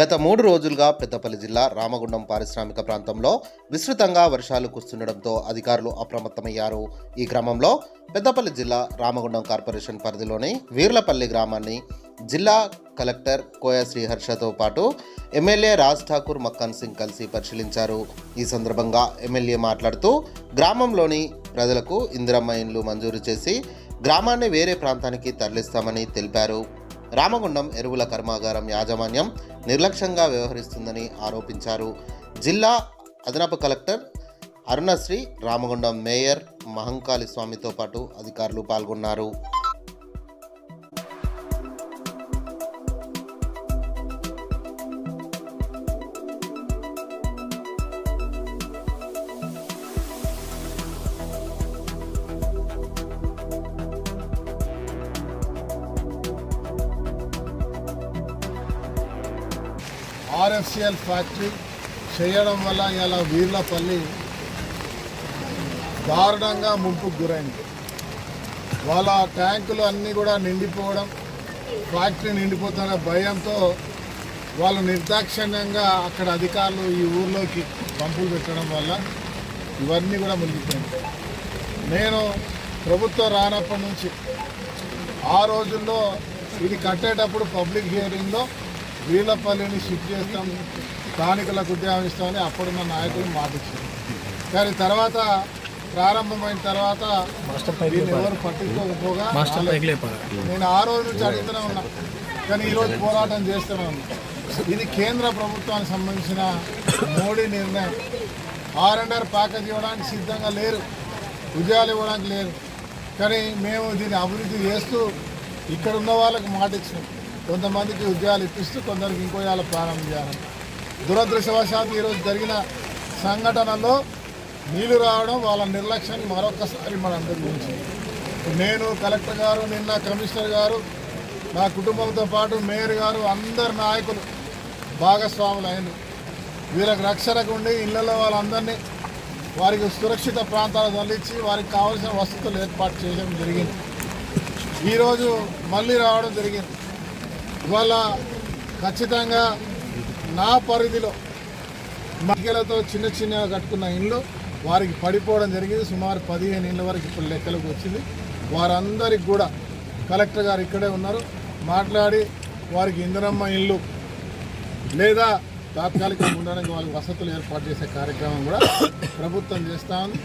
గత 3 రోజులుగా పెద్దపల్లి జిల్లా రామగుండం పారిశ్రామిక ప్రాంతంలో విస్తృతంగా వర్షాలు కురుస్తుండటంతో అధికారులు అప్రమత్తమయ్యారు. ఈ క్రమంలో పెద్దపల్లి జిల్లా రామగుండం కార్పొరేషన్ పరిధిలోని వీర్లపల్లి గ్రామాన్ని జిల్లా కలెక్టర్ కోయ శ్రీహర్షతో పాటు ఎమ్మెల్యే రాజ్ ఠాకూర్ మక్కన్ సింగ్ కలిసి పరిశీలించారు. ఈ సందర్భంగా ఎమ్మెల్యే మాట్లాడుతూ గ్రామంలోని ప్రజలకు ఇందిరమ్మ ఇండ్లు మంజూరు చేసి గ్రామాన్ని వేరే ప్రాంతానికి తరలిస్తామని తెలిపారు. రామగుండం ఎరువుల కర్మాగారం యాజమాన్యం నిర్లక్ష్యంగా వ్యవహరిస్తుందని ఆరోపించారు. జిల్లా అదనపు కలెక్టర్ అరుణశ్రీ, రామగుండం మేయర్ మహంకాళి స్వామితో పాటు అధికారులు పాల్గొన్నారు. ఆర్ఎఫ్సిఎల్ ఫ్యాక్టరీ చేయడం వల్ల ఇలా వీర్లపల్లి దారుణంగా ముంపుకు గురైంది. వాళ్ళ ట్యాంకులు అన్నీ కూడా నిండిపోవడం, ఫ్యాక్టరీ నిండిపోతున్న భయంతో వాళ్ళు నిర్దాక్షిణ్యంగా అక్కడ అధికారులు ఈ ఊర్లోకి పంపులు పెట్టడం వల్ల ఇవన్నీ కూడా మునిగిపోయింది. నేను ప్రభుత్వం రానప్పటి నుంచి ఆ రోజుల్లో ఇది కట్టేటప్పుడు పబ్లిక్ హియరింగ్లో వీర్లపల్లిని షిఫ్ట్ చేస్తాం, స్థానికులకు ఉద్యోగం ఇస్తామని అప్పుడున్న నాయకులు మాటిచ్చారు. కానీ తర్వాత ప్రారంభమైన తర్వాత దీన్ని ఎవరు పట్టించుకోకపోగా నేను ఆ రోజు నుంచి అడుగుతూనే ఉన్నా, కానీ ఈరోజు పోరాటం చేస్తూనే ఉన్నా. ఇది కేంద్ర ప్రభుత్వానికి సంబంధించిన మోడీ నిర్ణయం. R&R ప్యాకేజ్ ఇవ్వడానికి సిద్ధంగా లేరు, ఉద్యోగాలు ఇవ్వడానికి లేరు. కానీ మేము దీన్ని అభివృద్ధి చేస్తూ ఇక్కడ ఉన్న వాళ్ళకి మాట ఇచ్చినాం, కొంతమందికి ఉద్యోగాలు ఇప్పిస్తూ కొందరికి ఇంకో యాలు ప్రారంభం చేయాలని. దురదృష్టవశాత్తు ఈరోజు జరిగిన సంఘటనలో నీళ్లు రావడం వాళ్ళ నిర్లక్ష్యాన్ని మరొకసారి మనందరి గురించి నేను, కలెక్టర్ గారు, నిన్న కమిషనర్ గారు, నా కుటుంబంతో పాటు మేయర్ గారు, అందరు నాయకులు భాగస్వాములు అయిన వీళ్ళకి రక్షణకు ఉండి ఇళ్లలో వాళ్ళందరినీ వారికి సురక్షిత ప్రాంతాలు తరలించి వారికి కావాల్సిన వసతులు ఏర్పాటు చేయడం జరిగింది. ఈరోజు మళ్ళీ రావడం జరిగింది. ఇవాళ ఖచ్చితంగా నా పరిధిలో మహిళలతో చిన్న చిన్నగా కట్టుకున్న ఇండ్లు వారికి పడిపోవడం జరిగింది. సుమారు 15 ఇండ్ల వరకు ఇప్పుడు లెక్కలకు వచ్చింది. వారందరికి కూడా కలెక్టర్ గారు ఇక్కడే ఉన్నారు, మాట్లాడి వారికి ఇందిరమ్మ ఇల్లు లేదా తాత్కాలికంగా ఉండడానికి వాళ్ళకి వసతులు ఏర్పాటు చేసే కార్యక్రమం కూడా ప్రభుత్వం చేస్తూ ఉంది.